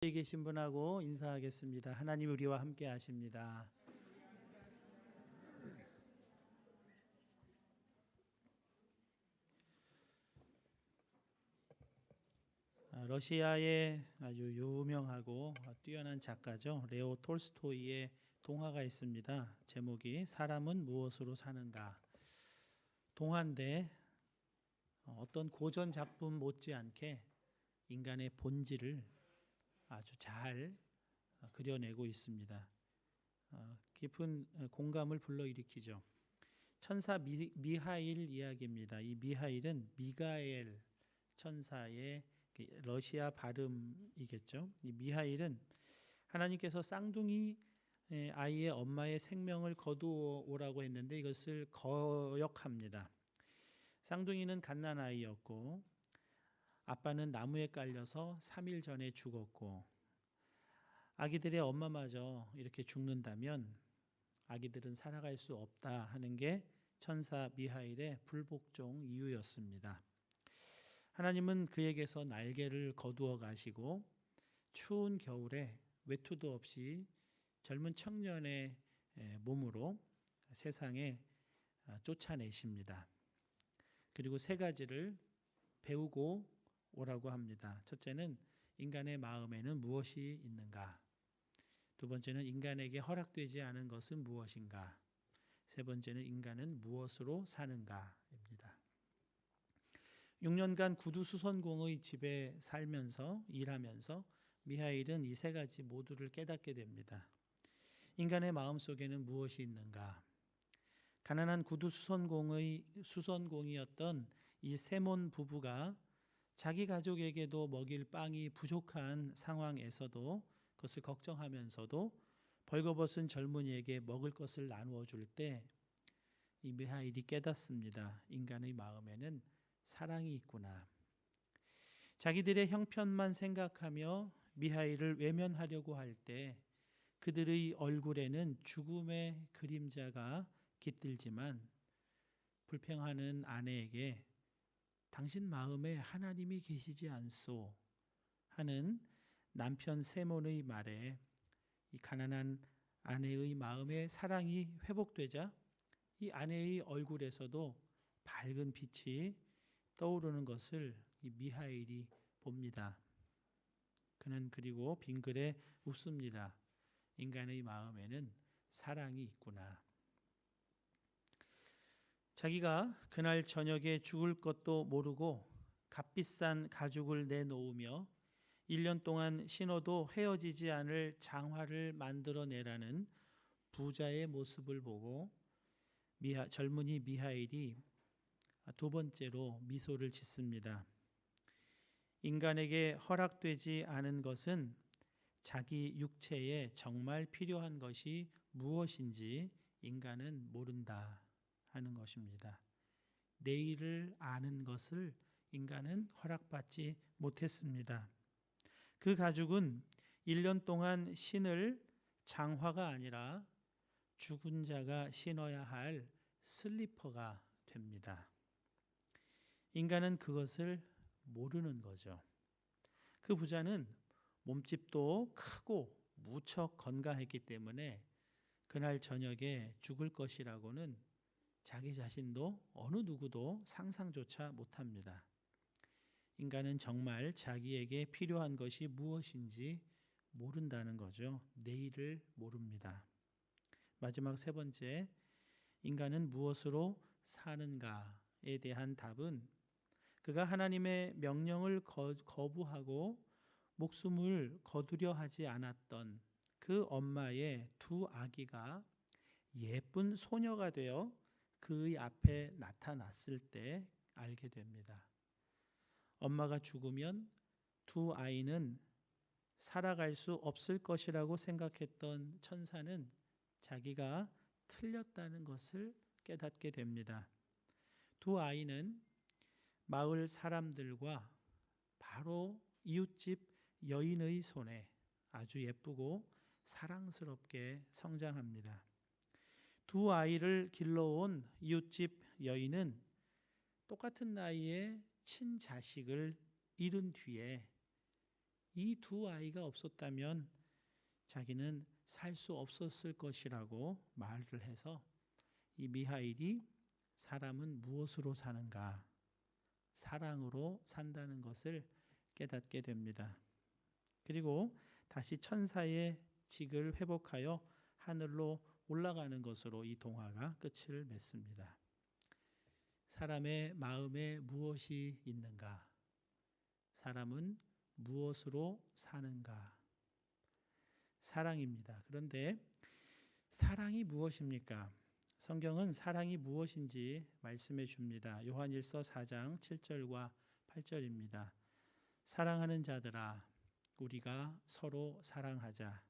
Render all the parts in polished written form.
여기 계신 분하고 인사하겠습니다. 하나님 우리와 함께 하십니다. 러시아의 아주 유명하고 뛰어난 작가죠. 레오 톨스토이의 동화가 있습니다. 제목이 사람은 무엇으로 사는가. 동화인데 어떤 고전 작품 못지않게 인간의 본질을 아주 잘 그려내고 있습니다. 깊은 공감을 불러일으키죠. 천사 미하일 이야기입니다. 이 미하일은 미가엘 천사의 러시아 발음이겠죠. 이 미하일은 하나님께서 쌍둥이 아이의 엄마의 생명을 거두오라고 했는데 이것을 거역합니다. 쌍둥이는 갓난아이였고 아빠는 나무에 깔려서 3일 전에 죽었고 아기들의 엄마마저 이렇게 죽는다면 아기들은 살아갈 수 없다 하는 게 천사 미하일의 불복종 이유였습니다. 하나님은 그에게서 날개를 거두어 가시고 추운 겨울에 외투도 없이 젊은 청년의 몸으로 세상에 쫓아내십니다. 그리고 세 가지를 배우고 오라고 합니다. 첫째는 인간의 마음에는 무엇이 있는가? 두 번째는 인간에게 허락되지 않은 것은 무엇인가? 세 번째는 인간은 무엇으로 사는가입니다. 6년간 구두수선공의 집에 살면서 일하면서 미하일은 이 세 가지 모두를 깨닫게 됩니다. 인간의 마음속에는 무엇이 있는가? 가난한 수선공이었던 이 세몬 부부가 자기 가족에게도 먹일 빵이 부족한 상황에서도 그것을 걱정하면서도 벌거벗은 젊은이에게 먹을 것을 나누어 줄 때 이 미하일이 깨닫습니다. 인간의 마음에는 사랑이 있구나. 자기들의 형편만 생각하며 미하일을 외면하려고 할 때 그들의 얼굴에는 죽음의 그림자가 깃들지만 불평하는 아내에게 당신 마음에 하나님이 계시지 않소 하는 남편 세몬의 말에 이 가난한 아내의 마음에 사랑이 회복되자 이 아내의 얼굴에서도 밝은 빛이 떠오르는 것을 이 미하일이 봅니다. 그는 그리고 빙그레 웃습니다. 인간의 마음에는 사랑이 있구나. 자기가 그날 저녁에 죽을 것도 모르고 값비싼 가죽을 내놓으며 1년 동안 신어도 헤어지지 않을 장화를 만들어내라는 부자의 모습을 보고 젊은이 미하일이 두 번째로 미소를 짓습니다. 인간에게 허락되지 않은 것은 자기 육체에 정말 필요한 것이 무엇인지 인간은 모른다 하는 것입니다. 내일을 아는 것을 인간은 허락받지 못했습니다. 그 가죽은 1년 동안 신을 장화가 아니라 죽은 자가 신어야 할 슬리퍼가 됩니다. 인간은 그것을 모르는 거죠. 그 부자는 몸집도 크고 무척 건강했기 때문에 그날 저녁에 죽을 것이라고는 자기 자신도 어느 누구도 상상조차 못합니다. 인간은 정말 자기에게 필요한 것이 무엇인지 모른다는 거죠. 내일을 모릅니다. 마지막 세 번째, 인간은 무엇으로 사는가에 대한 답은 그가 하나님의 명령을 거부하고 목숨을 거두려 하지 않았던 그 엄마의 두 아기가 예쁜 소녀가 되어 그의 앞에 나타났을 때 알게 됩니다. 엄마가 죽으면 두 아이는 살아갈 수 없을 것이라고 생각했던 천사는 자기가 틀렸다는 것을 깨닫게 됩니다. 두 아이는 마을 사람들과 바로 이웃집 여인의 손에 아주 예쁘고 사랑스럽게 성장합니다. 두 아이를 길러온 이웃집 여인은 똑같은 나이에 친자식을 잃은 뒤에 이 두 아이가 없었다면 자기는 살 수 없었을 것이라고 말을 해서 이 미하일이 사람은 무엇으로 사는가? 사랑으로 산다는 것을 깨닫게 됩니다. 그리고 다시 천사의 직을 회복하여 하늘로 올라가는 것으로 이 동화가 끝을 맺습니다. 사람의 마음에 무엇이 있는가? 사람은 무엇으로 사는가? 사랑입니다. 그런데 사랑이 무엇입니까? 성경은 사랑이 무엇인지 말씀해 줍니다. 요한일서 4장 7절과 8절입니다. 사랑하는 자들아, 우리가 서로 사랑하자.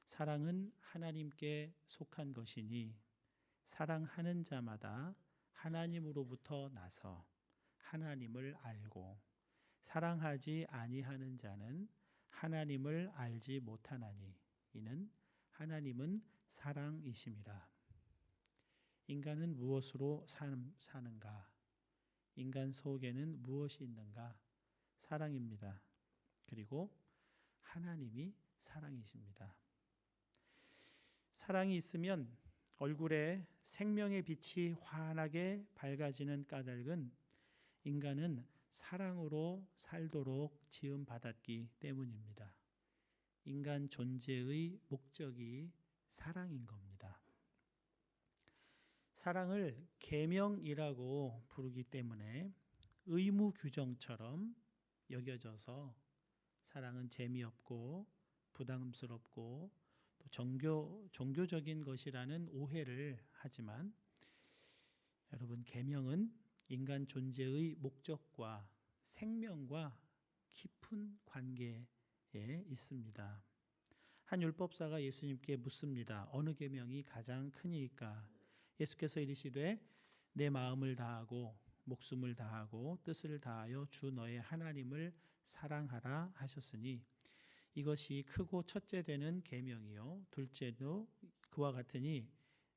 사랑은 하나님께 속한 것이니 사랑하는 자마다 하나님으로부터 나서 하나님을 알고 사랑하지 아니하는 자는 하나님을 알지 못하나니 이는 하나님은 사랑이심이라. 인간은 무엇으로 사는가? 인간 속에는 무엇이 있는가? 사랑입니다. 그리고 하나님이 사랑이십니다. 사랑이 있으면 얼굴에 생명의 빛이 환하게 밝아지는 까닭은 인간은 사랑으로 살도록 지음받았기 때문입니다. 인간 존재의 목적이 사랑인 겁니다. 사랑을 계명이라고 부르기 때문에 의무 규정처럼 여겨져서 사랑은 재미없고 부담스럽고 또 종교적인 것이라는 오해를 하지만 여러분, 계명은 인간 존재의 목적과 생명과 깊은 관계에 있습니다. 한 율법사가 예수님께 묻습니다. 어느 계명이 가장 크니까? 예수께서 이르시되 내 마음을 다하고 목숨을 다하고 뜻을 다하여 주 너의 하나님을 사랑하라 하셨으니 이것이 크고 첫째 되는 계명이요 둘째도 그와 같으니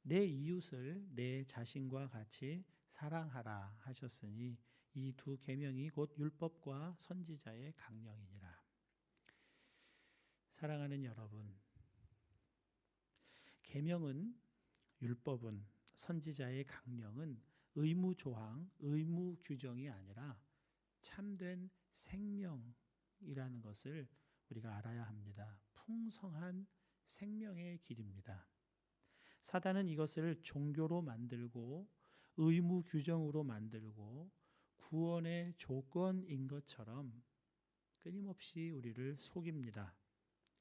내 이웃을 내 자신과 같이 사랑하라 하셨으니 이 두 계명이 곧 율법과 선지자의 강령이니라. 사랑하는 여러분, 계명은, 율법은, 선지자의 강령은 의무 조항, 의무 규정이 아니라 참된 생명이라는 것을 우리가 알아야 합니다. 풍성한 생명의 길입니다. 사단은 이것을 종교로 만들고 의무 규정으로 만들고 구원의 조건인 것처럼 끊임없이 우리를 속입니다.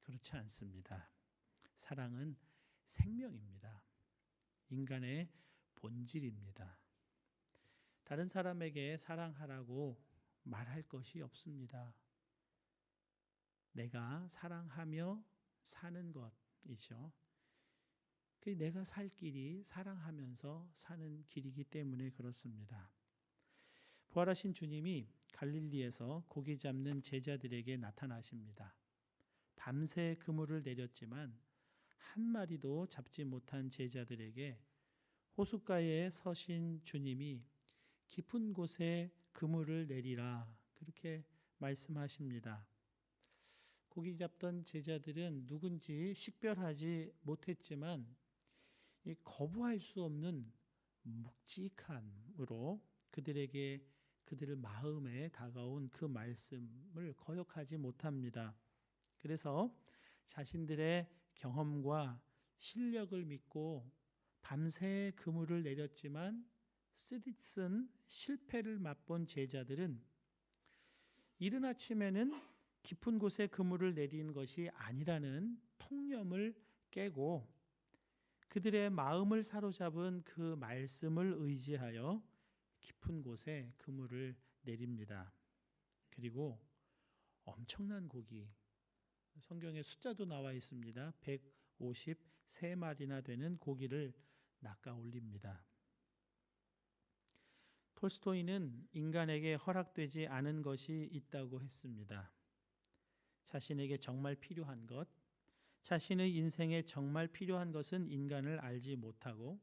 그렇지 않습니다. 사랑은 생명입니다. 인간의 본질입니다. 다른 사람에게 사랑하라고 말할 것이 없습니다. 내가 사랑하며 사는 것이죠. 내가 살 길이 사랑하면서 사는 길이기 때문에 그렇습니다. 부활하신 주님이 갈릴리에서 고기 잡는 제자들에게 나타나십니다. 밤새 그물을 내렸지만 한 마리도 잡지 못한 제자들에게 호숫가에 서신 주님이 깊은 곳에 그물을 내리라 그렇게 말씀하십니다. 고기 잡던 제자들은 누군지 식별하지 못했지만 이 거부할 수 없는 묵직함으로 그들의 마음에 다가온 그 말씀을 거역하지 못합니다. 그래서 자신들의 경험과 실력을 믿고 밤새 그물을 내렸지만 쓰디쓴 실패를 맛본 제자들은 이른 아침에는 깊은 곳에 그물을 내린 것이 아니라는 통념을 깨고 그들의 마음을 사로잡은 그 말씀을 의지하여 깊은 곳에 그물을 내립니다. 그리고 엄청난 고기, 성경에 숫자도 나와 있습니다. 153마리나 되는 고기를 낚아 올립니다. 톨스토이는 인간에게 허락되지 않은 것이 있다고 했습니다. 자신에게 정말 필요한 것, 자신의 인생에 정말 필요한 것은 인간을 알지 못하고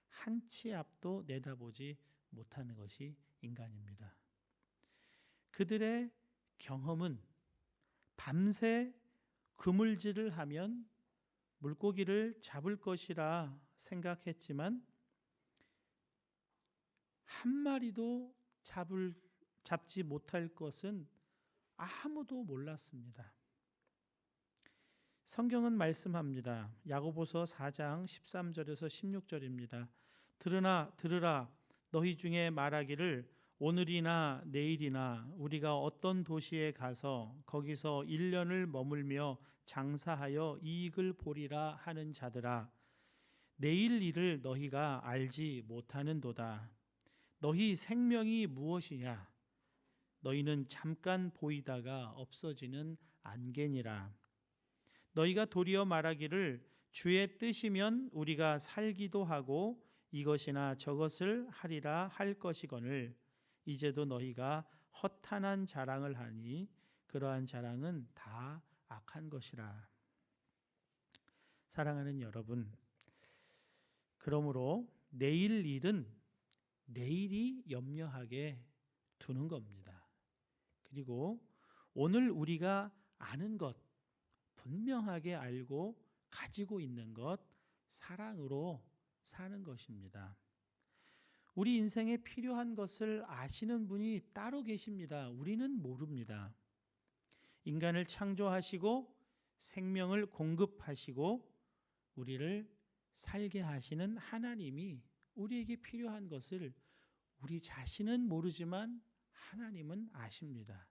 한 치 앞도 내다보지 못하는 것이 인간입니다. 그들의 경험은 밤새 그물질을 하면 물고기를 잡을 것이라 생각했지만 한 마리도 잡지 못할 것은 아무도 몰랐습니다. 성경은 말씀합니다. 야고보서 4장 13절에서 16절입니다. 들으라 너희 중에 말하기를 오늘이나 내일이나 우리가 어떤 도시에 가서 거기서 1년을 머물며 장사하여 이익을 보리라 하는 자들아, 내일 일을 너희가 알지 못하는도다. 너희 생명이 무엇이냐? 너희는 잠깐 보이다가 없어지는 안개니라. 너희가 도리어 말하기를 주의 뜻이면 우리가 살기도 하고 이것이나 저것을 하리라 할 것이거늘 이제도 너희가 허탄한 자랑을 하니 그러한 자랑은 다 악한 것이라. 사랑하는 여러분, 그러므로 내일 일은 내일이 염려하게 두는 겁니다. 그리고 오늘 우리가 아는 것, 분명하게 알고 가지고 있는 것, 사랑으로 사는 것입니다. 우리 인생에 필요한 것을 아시는 분이 따로 계십니다. 우리는 모릅니다. 인간을 창조하시고 생명을 공급하시고 우리를 살게 하시는 하나님이 우리에게 필요한 것을 우리 자신은 모르지만 하나님은 아십니다.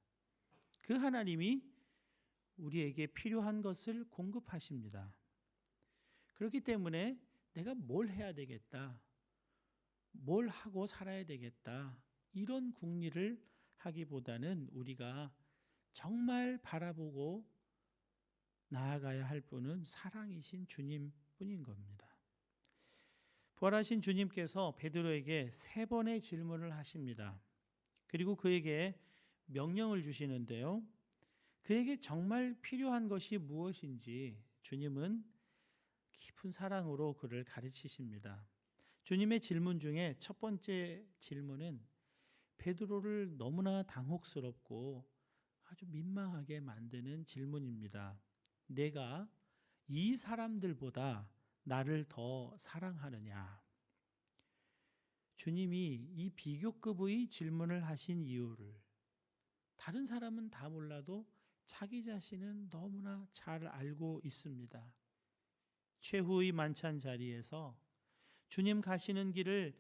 그 하나님이 우리에게 필요한 것을 공급하십니다. 그렇기 때문에 내가 뭘 해야 되겠다, 뭘 하고 살아야 되겠다, 이런 궁리를 하기보다는 우리가 정말 바라보고 나아가야 할 분은 사랑이신 주님뿐인 겁니다. 부활하신 주님께서 베드로에게 3번의 질문을 하십니다. 그리고 그에게 명령을 주시는데요. 그에게 정말 필요한 것이 무엇인지 주님은 깊은 사랑으로 그를 가르치십니다. 주님의 질문 중에 첫 번째 질문은 베드로를 너무나 당혹스럽고 아주 민망하게 만드는 질문입니다. 내가 이 사람들보다 나를 더 사랑하느냐? 주님이 이 비교급의 질문을 하신 이유를 다른 사람은 다 몰라도 자기 자신은 너무나 잘 알고 있습니다. 최후의 만찬 자리에서 주님 가시는 길을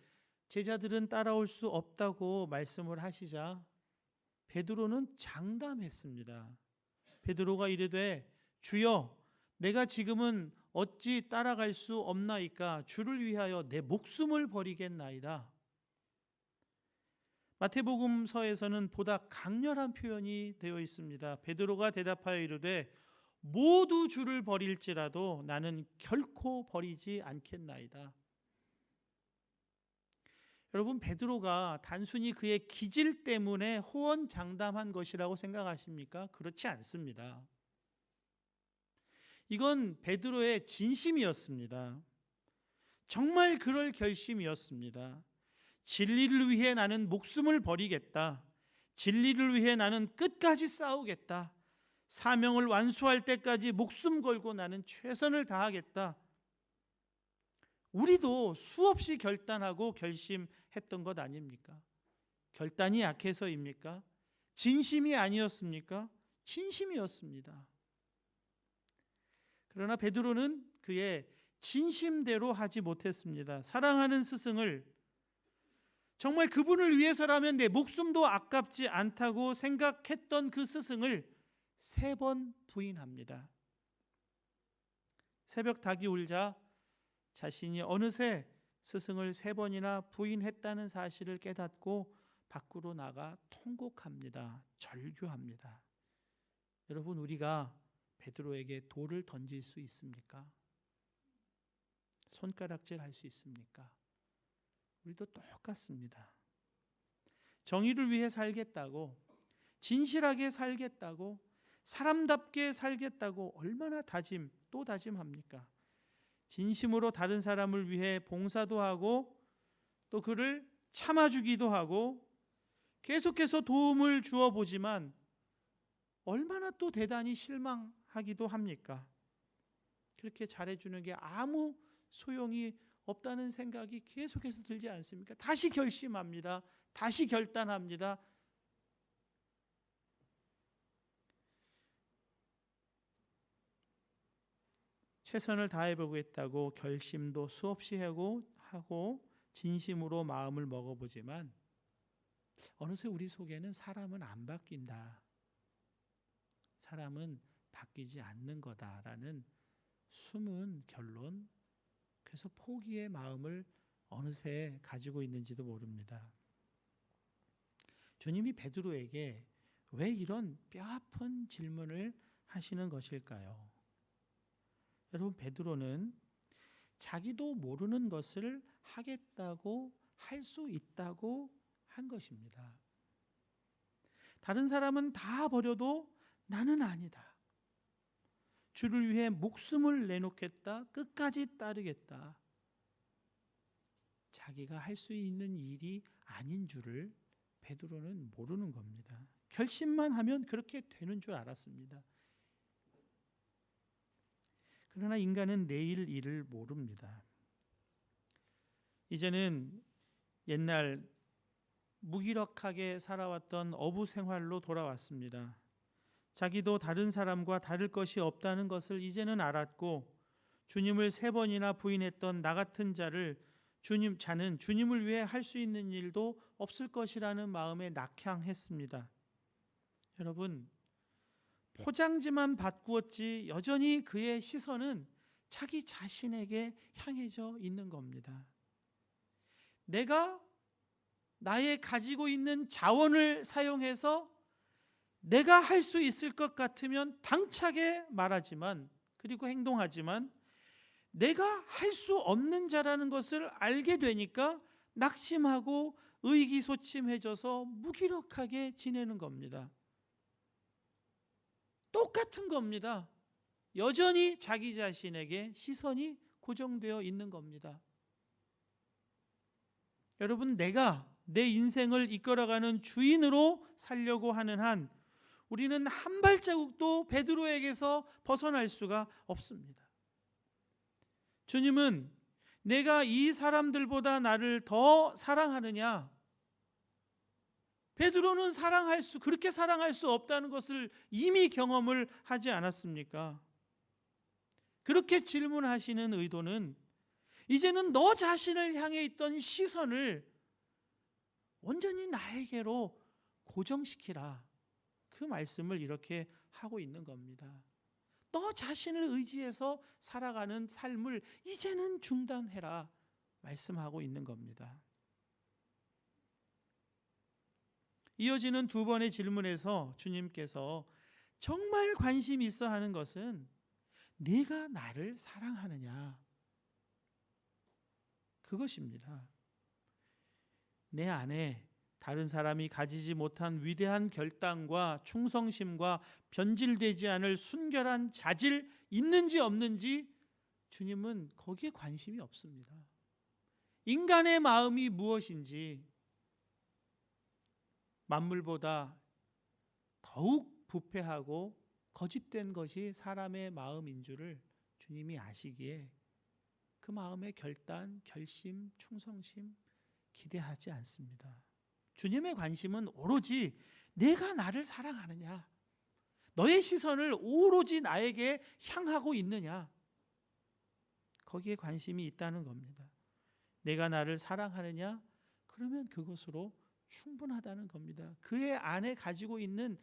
제자들은 따라올 수 없다고 말씀을 하시자 베드로는 장담했습니다. 베드로가 이르되 주여, 내가 지금은 어찌 따라갈 수 없나이까? 주를 위하여 내 목숨을 버리겠나이다. 마태복음서에서는 보다 강렬한 표현이 되어 있습니다. 베드로가 대답하여 이르되 모두 주를 버릴지라도 나는 결코 버리지 않겠나이다. 여러분, 베드로가 단순히 그의 기질 때문에 호언장담한 것이라고 생각하십니까? 그렇지 않습니다. 이건 베드로의 진심이었습니다. 정말 그럴 결심이었습니다. 진리를 위해 나는 목숨을 버리겠다. 진리를 위해 나는 끝까지 싸우겠다. 사명을 완수할 때까지 목숨 걸고 나는 최선을 다하겠다. 우리도 수없이 결단하고 결심했던 것 아닙니까? 결단이 약해서입니까? 진심이 아니었습니까? 진심이었습니다. 그러나 베드로는 그의 진심대로 하지 못했습니다. 사랑하는 스승을, 정말 그분을 위해서라면 내 목숨도 아깝지 않다고 생각했던 그 스승을 3번 부인합니다. 새벽 닭이 울자 자신이 어느새 스승을 3번이나 부인했다는 사실을 깨닫고 밖으로 나가 통곡합니다. 절규합니다. 여러분, 우리가 베드로에게 돌을 던질 수 있습니까? 손가락질 할 수 있습니까? 우리도 똑같습니다. 정의를 위해 살겠다고, 진실하게 살겠다고, 사람답게 살겠다고 얼마나 또 다짐합니까? 진심으로 다른 사람을 위해 봉사도 하고 또 그를 참아주기도 하고 계속해서 도움을 주어 보지만 얼마나 또 대단히 실망하기도 합니까? 그렇게 잘해주는 게 아무 소용이 없다는 생각이 계속해서 들지 않습니까? 다시 결심합니다. 다시 결단합니다. 최선을 다해보겠다고 결심도 수없이 하고 진심으로 마음을 먹어보지만 어느새 우리 속에는 사람은 안 바뀐다. 사람은 바뀌지 않는 거다라는 숨은 결론, 그래서 포기의 마음을 어느새 가지고 있는지도 모릅니다. 주님이 베드로에게 왜 이런 뼈아픈 질문을 하시는 것일까요? 여러분, 베드로는 자기도 모르는 것을 하겠다고 할 수 있다고 한 것입니다. 다른 사람은 다 버려도 나는 아니다. 주를 위해 목숨을 내놓겠다. 끝까지 따르겠다. 자기가 할 수 있는 일이 아닌 줄을 베드로는 모르는 겁니다. 결심만 하면 그렇게 되는 줄 알았습니다. 그러나 인간은 내일 일을 모릅니다. 이제는 옛날 무기력하게 살아왔던 어부 생활로 돌아왔습니다. 자기도 다른 사람과 다를 것이 없다는 것을 이제는 알았고 주님을 3번이나 부인했던 나 같은 자는 주님을 위해 할 수 있는 일도 없을 것이라는 마음에 낙향했습니다. 여러분, 포장지만 바꾸었지 여전히 그의 시선은 자기 자신에게 향해져 있는 겁니다. 내가 나의 가지고 있는 자원을 사용해서 내가 할 수 있을 것 같으면 당차게 말하지만, 그리고 행동하지만, 내가 할 수 없는 자라는 것을 알게 되니까 낙심하고 의기소침해져서 무기력하게 지내는 겁니다. 똑같은 겁니다. 여전히 자기 자신에게 시선이 고정되어 있는 겁니다. 여러분, 내가 내 인생을 이끌어가는 주인으로 살려고 하는 한 우리는 한 발자국도 베드로에게서 벗어날 수가 없습니다. 주님은 내가 이 사람들보다 나를 더 사랑하느냐? 베드로는 그렇게 사랑할 수 없다는 것을 이미 경험을 하지 않았습니까? 그렇게 질문하시는 의도는 이제는 너 자신을 향해 있던 시선을 온전히 나에게로 고정시키라. 그 말씀을 이렇게 하고 있는 겁니다. 너 자신을 의지해서 살아가는 삶을 이제는 중단해라 말씀하고 있는 겁니다. 이어지는 2번의 질문에서 주님께서 정말 관심 있어 하는 것은 네가 나를 사랑하느냐, 그것입니다. 내 안에 다른 사람이 가지지 못한 위대한 결단과 충성심과 변질되지 않을 순결한 자질 있는지 없는지 주님은 거기에 관심이 없습니다. 인간의 마음이 무엇인지, 만물보다 더욱 부패하고 거짓된 것이 사람의 마음인 줄을 주님이 아시기에 그 마음의 결단, 결심, 충성심 기대하지 않습니다. 주님의 관심은 오로지 내가 나를 사랑하느냐, 너의 시선을 오로지 나에게 향하고 있느냐, 거기에 관심이 있다는 겁니다. 내가 나를 사랑하느냐? 그러면 그것으로 충분하다는 겁니다. 그의 안에 가지고 있는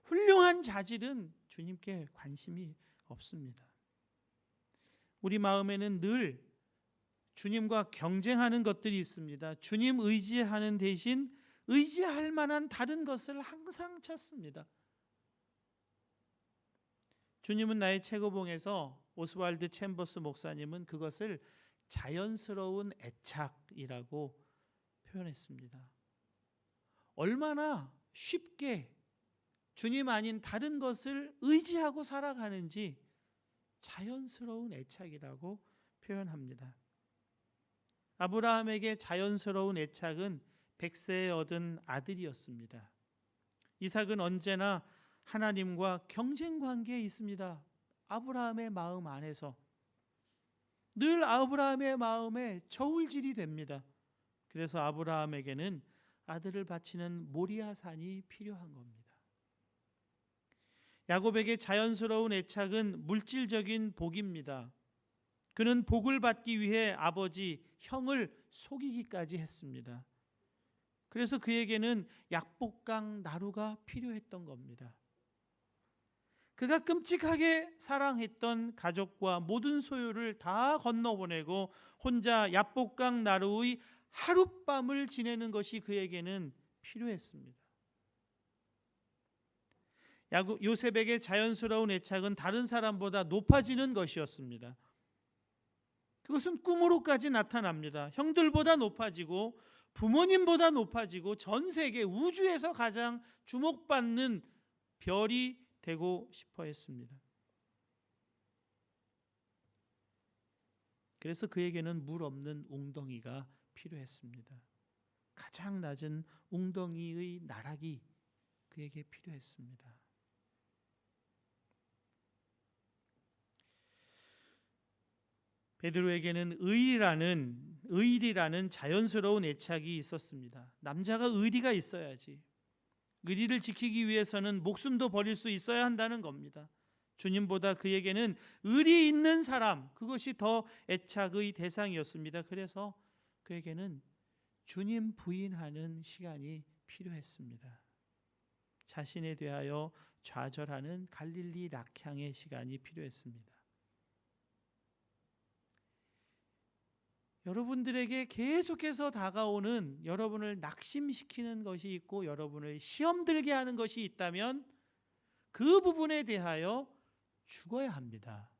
훌륭한 자질은 주님께 관심이 없습니다. 우리 마음에는 늘 주님과 경쟁하는 것들이 있습니다. 주님 의지하는 대신 의지할 만한 다른 것을 항상 찾습니다. 주님은 나의 최고봉에서 오스왈드 챔버스 목사님은 그것을 자연스러운 애착이라고 표현했습니다. 얼마나 쉽게 주님 아닌 다른 것을 의지하고 살아가는지 자연스러운 애착이라고 표현합니다. 아브라함에게 자연스러운 애착은 100세에 얻은 아들이었습니다. 이삭은 언제나 하나님과 경쟁 관계에 있습니다. 아브라함의 마음 안에서 늘 아브라함의 마음에 저울질이 됩니다. 그래서 아브라함에게는 아들을 바치는 모리아산이 필요한 겁니다. 야곱에게 자연스러운 애착은 물질적인 복입니다. 그는 복을 받기 위해 아버지, 형을 속이기까지 했습니다. 그래서 그에게는 약복강 나루가 필요했던 겁니다. 그가 끔찍하게 사랑했던 가족과 모든 소유를 다 건너보내고 혼자 약복강 나루의 하룻밤을 지내는 것이 그에게는 필요했습니다. 요셉에게 자연스러운 애착은 다른 사람보다 높아지는 것이었습니다. 그것은 꿈으로까지 나타납니다. 형들보다 높아지고 부모님보다 높아지고 전 세계 우주에서 가장 주목받는 별이 되고 싶어 했습니다. 그래서 그에게는 물 없는 웅덩이가 필요했습니다. 가장 낮은 웅덩이의 나락이 그에게 필요했습니다. 베드로에게는 의리라는 자연스러운 애착이 있었습니다. 남자가 의리가 있어야지. 의리를 지키기 위해서는 목숨도 버릴 수 있어야 한다는 겁니다. 주님보다 그에게는 의리 있는 사람, 그것이 더 애착의 대상이었습니다. 그래서 그에게는 주님 부인하는 시간이 필요했습니다. 자신에 대하여 좌절하는 갈릴리 낙향의 시간이 필요했습니다. 여러분들에게 계속해서 다가오는 여러분을 낙심시키는 것이 있고 여러분을 시험 들게 하는 것이 있다면 그 부분에 대하여 죽어야 합니다.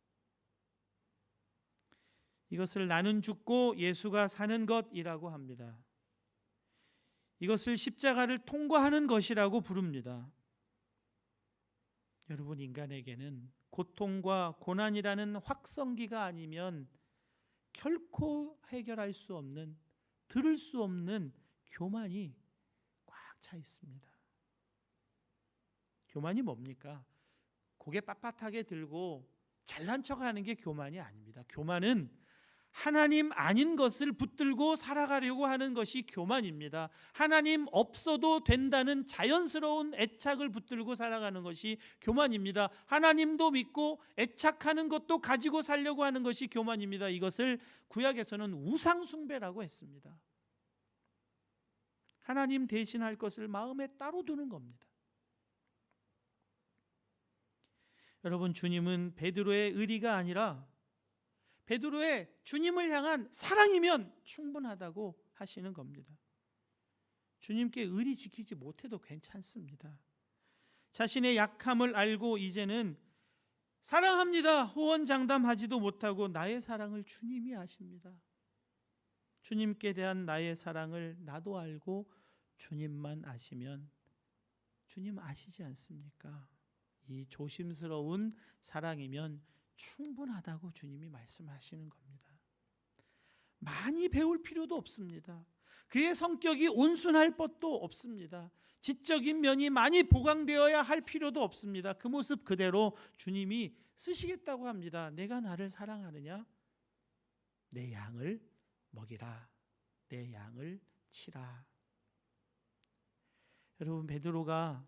이것을 나는 죽고 예수가 사는 것이라고 합니다. 이것을 십자가를 통과하는 것이라고 부릅니다. 여러분, 인간에게는 고통과 고난이라는 확성기가 아니면 결코 해결할 수 없는, 들을 수 없는 교만이 꽉 차 있습니다. 교만이 뭡니까? 고개 빳빳하게 들고 잘난 척하는 게 교만이 아닙니다. 교만은 하나님 아닌 것을 붙들고 살아가려고 하는 것이 교만입니다. 하나님 없어도 된다는 자연스러운 애착을 붙들고 살아가는 것이 교만입니다. 하나님도 믿고 애착하는 것도 가지고 살려고 하는 것이 교만입니다. 이것을 구약에서는 우상숭배라고 했습니다. 하나님 대신할 것을 마음에 따로 두는 겁니다. 여러분, 주님은 베드로의 의리가 아니라 베드로의 주님을 향한 사랑이면 충분하다고 하시는 겁니다. 주님께 의리 지키지 못해도 괜찮습니다. 자신의 약함을 알고 이제는 사랑합니다 호언장담하지도 못하고 나의 사랑을 주님이 아십니다. 주님께 대한 나의 사랑을 나도 알고 주님만 아시면 주님 아시지 않습니까? 이 조심스러운 사랑이면 충분하다고 주님이 말씀하시는 겁니다. 많이 배울 필요도 없습니다. 그의 성격이 온순할 것도 없습니다. 지적인 면이 많이 보강되어야 할 필요도 없습니다. 그 모습 그대로 주님이 쓰시겠다고 합니다. 내가 나를 사랑하느냐? 내 양을 먹이라. 내 양을 치라. 여러분, 베드로가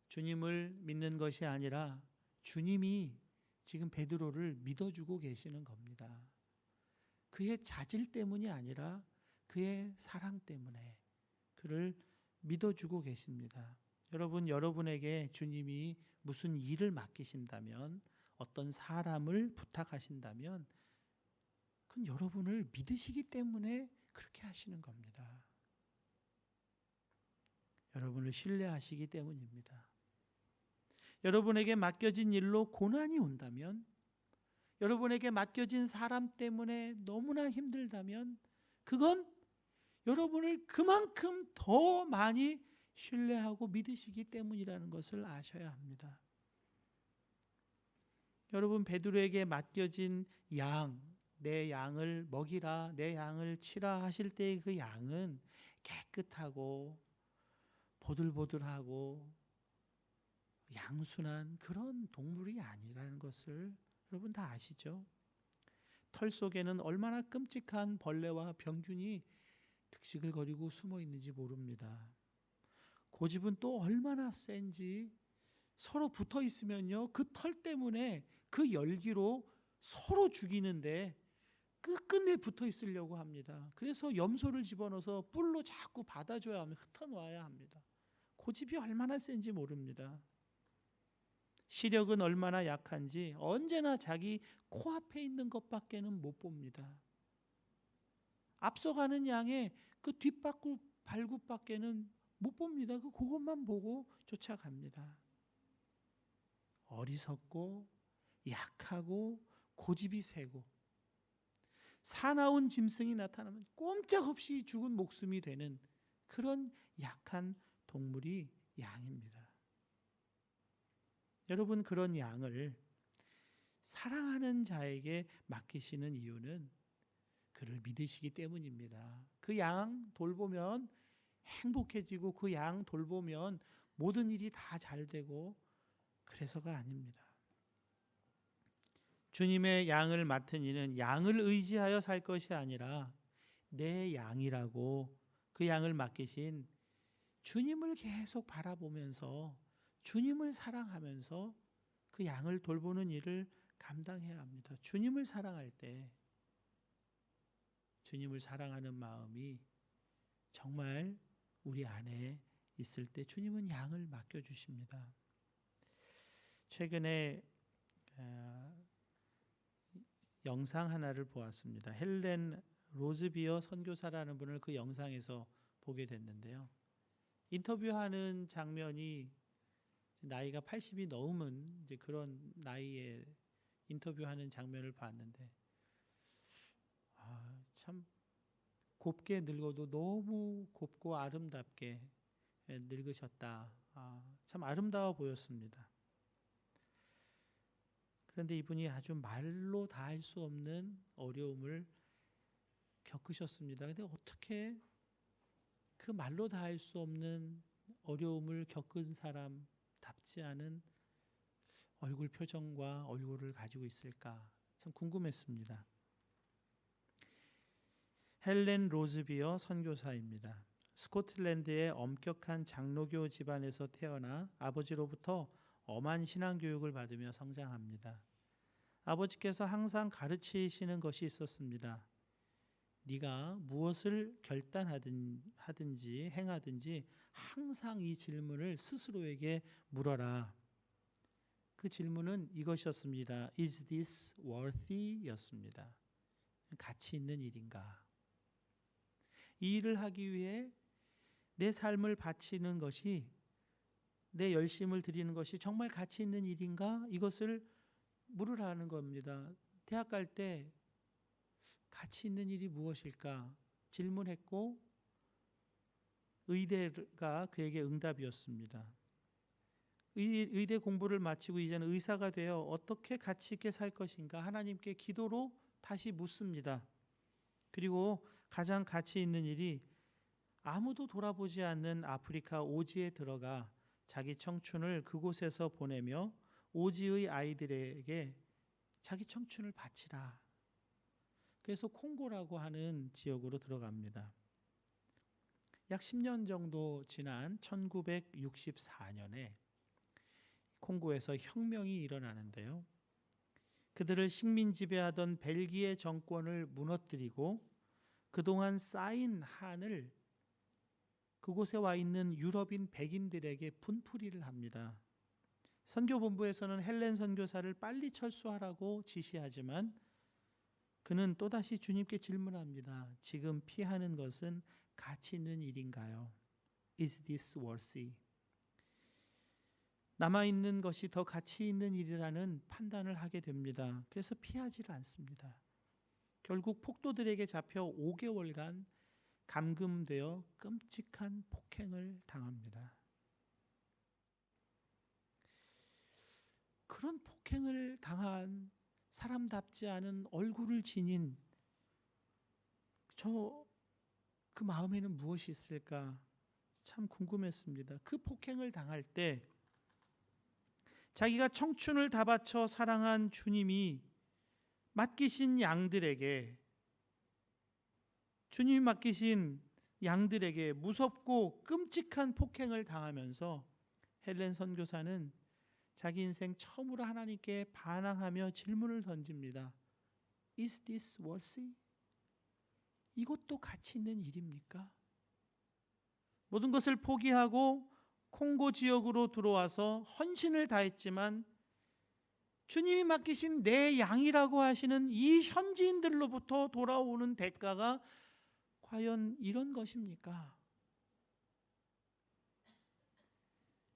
주님을 믿는 것이 아니라 주님이 지금 베드로를 믿어주고 계시는 겁니다. 그의 자질 때문이 아니라 그의 사랑 때문에 그를 믿어주고 계십니다. 여러분, 여러분에게 주님이 무슨 일을 맡기신다면, 어떤 사람을 부탁하신다면 그건 여러분을 믿으시기 때문에 그렇게 하시는 겁니다. 여러분을 신뢰하시기 때문입니다. 여러분에게 맡겨진 일로 고난이 온다면, 여러분에게 맡겨진 사람 때문에 너무나 힘들다면 그건 여러분을 그만큼 더 많이 신뢰하고 믿으시기 때문이라는 것을 아셔야 합니다. 여러분, 베드로에게 맡겨진 양, 내 양을 먹이라, 내 양을 치라 하실 때의 그 양은 깨끗하고 보들보들하고 양순한 그런 동물이 아니라는 것을 여러분 다 아시죠? 털 속에는 얼마나 끔찍한 벌레와 병균이 득실거리고 숨어 있는지 모릅니다. 고집은 또 얼마나 센지 서로 붙어 있으면요, 그 털 때문에 그 열기로 서로 죽이는데 끝끝내 붙어 있으려고 합니다. 그래서 염소를 집어넣어서 뿔로 자꾸 받아줘야 하면 흩어놓아야 합니다. 고집이 얼마나 센지 모릅니다. 시력은 얼마나 약한지 언제나 자기 코앞에 있는 것밖에는 못 봅니다. 앞서가는 양의 그 발굽밖에는 못 봅니다. 그것만 보고 쫓아갑니다. 어리석고 약하고 고집이 세고 사나운 짐승이 나타나면 꼼짝없이 죽은 목숨이 되는 그런 약한 동물이 양입니다. 여러분, 그런 양을 사랑하는 자에게 맡기시는 이유는 그를 믿으시기 때문입니다. 그 양 돌보면 행복해지고 그 양 돌보면 모든 일이 다 잘 되고 그래서가 아닙니다. 주님의 양을 맡은 이는 양을 의지하여 살 것이 아니라 내 양이라고 그 양을 맡기신 주님을 계속 바라보면서 주님을 사랑하면서 그 양을 돌보는 일을 감당해야 합니다. 주님을 사랑할 때 주님을 사랑하는 마음이 정말 우리 안에 있을 때 주님은 양을 맡겨주십니다. 최근에 영상 하나를 보았습니다. 헬렌 로즈비어 선교사라는 분을 그 영상에서 보게 됐는데요. 인터뷰하는 장면이 나이가 80이 넘은 이제 그런 나이에 인터뷰하는 장면을 봤는데 참 곱게 늙어도 너무 곱고 아름답게 늙으셨다. 참 아름다워 보였습니다. 그런데 이분이 아주 말로 다 할 수 없는 어려움을 겪으셨습니다. 근데 어떻게 그 말로 다 할 수 없는 어려움을 겪은 사람답지 않은 얼굴 표정과 얼굴을 가지고 있을까 참 궁금했습니다. 헬렌 로즈비어 선교사입니다. 스코틀랜드의 엄격한 장로교 집안에서 태어나 아버지로부터 엄한 신앙교육을 받으며 성장합니다. 아버지께서 항상 가르치시는 것이 있었습니다. 네가 무엇을 결단하든지 행하든지 항상 이 질문을 스스로에게 물어라. 그 질문은 이것이었습니다. Is this worthy? 였습니다. 가치 있는 일인가? 이 일을 하기 위해 내 삶을 바치는 것이, 내 열심을 드리는 것이 정말 가치 있는 일인가? 이것을 물으라는 겁니다. 대학 갈 때 가치 있는 일이 무엇일까? 질문했고 의대가 그에게 응답이었습니다. 의대 공부를 마치고 이제는 의사가 되어 어떻게 가치 있게 살 것인가? 하나님께 기도로 다시 묻습니다. 그리고 가장 가치 있는 일이 아무도 돌아보지 않는 아프리카 오지에 들어가 자기 청춘을 그곳에서 보내며 오지의 아이들에게 자기 청춘을 바치라. 그래서 콩고라고 하는 지역으로 들어갑니다. 약 10년 정도 지난 1964년에 콩고에서 혁명이 일어나는데요. 그들을 식민 지배하던 벨기에 정권을 무너뜨리고 그동안 쌓인 한을 그곳에 와 있는 유럽인 백인들에게 분풀이를 합니다. 선교본부에서는 헬렌 선교사를 빨리 철수하라고 지시하지만 그는 또다시 주님께 질문합니다. 지금 피하는 것은 가치 있는 일인가요? Is this worthy? 남아있는 것이 더 가치 있는 일이라는 판단을 하게 됩니다. 그래서 피하지를 않습니다. 결국 폭도들에게 잡혀 5개월간 감금되어 끔찍한 폭행을 당합니다. 그런 폭행을 당한 사람답지 않은 얼굴을 지닌 그 마음에는 무엇이 있을까 참 궁금했습니다. 그 폭행을 당할 때 자기가 청춘을 다 바쳐 사랑한 주님이 맡기신 양들에게 무섭고 끔찍한 폭행을 당하면서 헬렌 선교사는 자기 인생 처음으로 하나님께 반항하며 질문을 던집니다. Is this worthy? 이것도 가치 있는 일입니까? 모든 것을 포기하고 콩고 지역으로 들어와서 헌신을 다했지만 주님이 맡기신 내 양이라고 하시는 이 현지인들로부터 돌아오는 대가가 과연 이런 것입니까?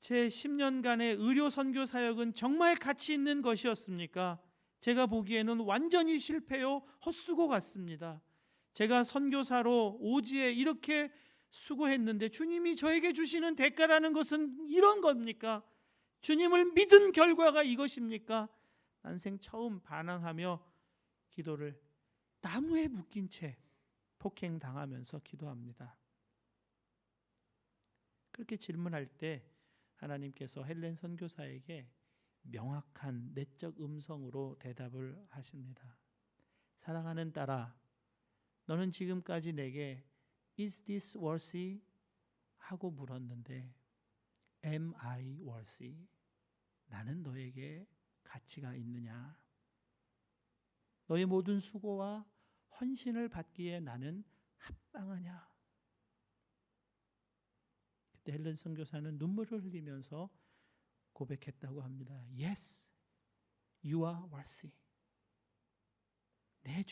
제 10년간의 의료 선교 사역은 정말 가치 있는 것이었습니까? 제가 보기에는 완전히 실패요, 헛수고 같습니다. 제가 선교사로 오지에 이렇게 수고했는데 주님이 저에게 주시는 대가라는 것은 이런 겁니까? 주님을 믿은 결과가 이것입니까? 난생 처음 반항하며 기도를 나무에 묶인 채 폭행당하면서 기도합니다. 그렇게 질문할 때 하나님께서 헬렌 선교사에게 명확한 내적 음성으로 대답을 하십니다. 사랑하는 딸아, 너는 지금까지 내게 Is this worthy? 하고 물었는데 Am I worthy? 나는 너에게 가치가 있느냐? 너의 모든 수고와 헌신을 받기에 나는 합당하냐? 그때 헬렌 선교사는 눈물을 흘리면서 고백했다고 합니다. Yes, you are worthy. 네,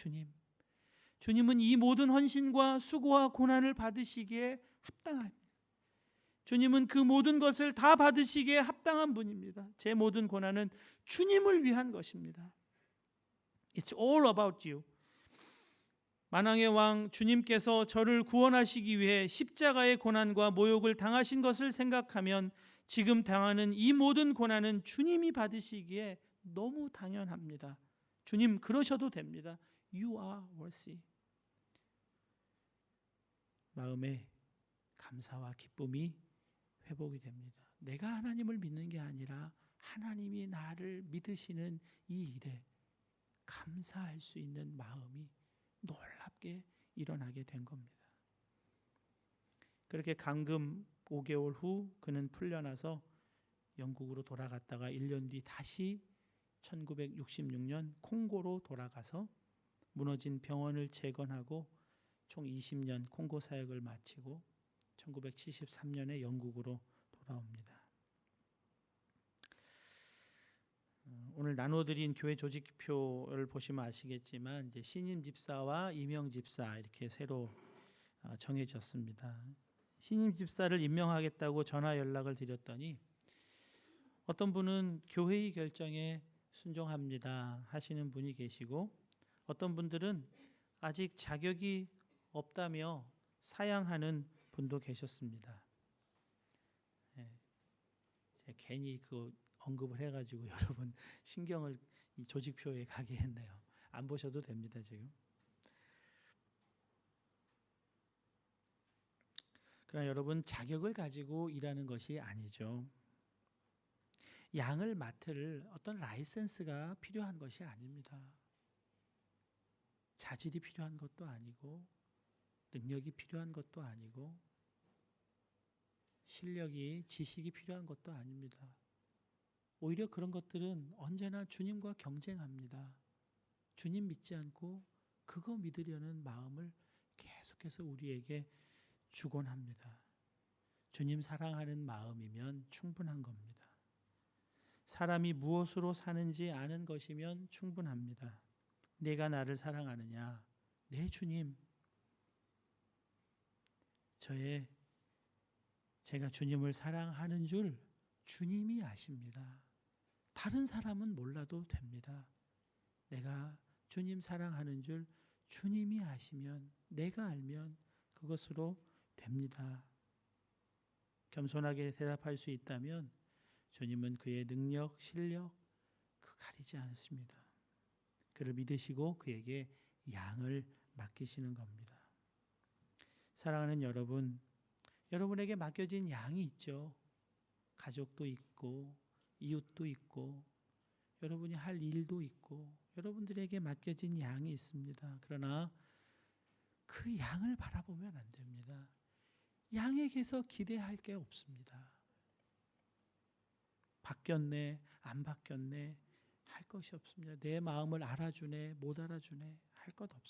주님은 이 모든 헌신과 수고와 고난을 받으시기에 합당합니다. 주님은 그 모든 것을 다 받으시기에 합당한 분입니다. 제 모든 고난은 주님을 위한 것입니다. It's all about you. 만왕의 왕 주님께서 저를 구원하시기 위해 십자가의 고난과 모욕을 당하신 것을 생각하면 지금 당하는 이 모든 고난은 주님이 받으시기에 너무 당연합니다. 주님 그러셔도 됩니다. You are worthy. 마음에 감사와 기쁨이 회복이 됩니다. 내가 하나님을 믿는 게 아니라 하나님이 나를 믿으시는 이 일에 감사할 수 있는 마음이 놀랍게 일어나게 된 겁니다. 그렇게 감금 5개월 후 그는 풀려나서 영국으로 돌아갔다가 1년 뒤 다시 1966년 콩고로 돌아가서 무너진 병원을 재건하고 총 20년 콩고 사역을 마치고 1973년에 영국으로 돌아옵니다. 오늘 나눠드린 교회 조직표를 보시면 아시겠지만 이제 신임 집사와 임명 집사 이렇게 새로 정해졌습니다. 신임 집사를 임명하겠다고 전화 연락을 드렸더니 어떤 분은 교회의 결정에 순종합니다 하시는 분이 계시고 어떤 분들은 아직 자격이 없다며 사양하는 분도 계셨습니다. 제가 괜히 그 언급을 해가지고 여러분 신경을 이 조직표에 가게 했네요. 안 보셔도 됩니다 지금. 그러나 여러분 자격을 가지고 일하는 것이 아니죠. 양을 맡을 어떤 라이센스가 필요한 것이 아닙니다. 자질이 필요한 것도 아니고 능력이 필요한 것도 아니고 실력이 지식이 필요한 것도 아닙니다. 오히려 그런 것들은 언제나 주님과 경쟁합니다. 주님 믿지 않고 그거 믿으려는 마음을 계속해서 우리에게 주곤 합니다. 주님 사랑하는 마음이면 충분한 겁니다. 사람이 무엇으로 사는지 아는 것이면 충분합니다. 내가 나를 사랑하느냐? 네, 주님. 제가 주님을 사랑하는 줄 주님이 아십니다. 다른 사람은 몰라도 됩니다. 내가 주님 사랑하는 줄 주님이 아시면 내가 알면 그것으로 됩니다. 겸손하게 대답할 수 있다면 주님은 그의 능력, 실력 가리지 않습니다. 그를 믿으시고 그에게 양을 맡기시는 겁니다. 사랑하는 여러분, 여러분에게 맡겨진 양이 있죠. 가족도 있고 이웃도 있고 여러분이 할 일도 있고 여러분들에게 맡겨진 양이 있습니다. 그러나 그 양을 바라보면 안 됩니다. 양에게서 기대할 게 없습니다. 바뀌었네, 안 바뀌었네 할 것이 없습니다. 내 마음을 알아주네, 못 알아주네 할 것 없습니다.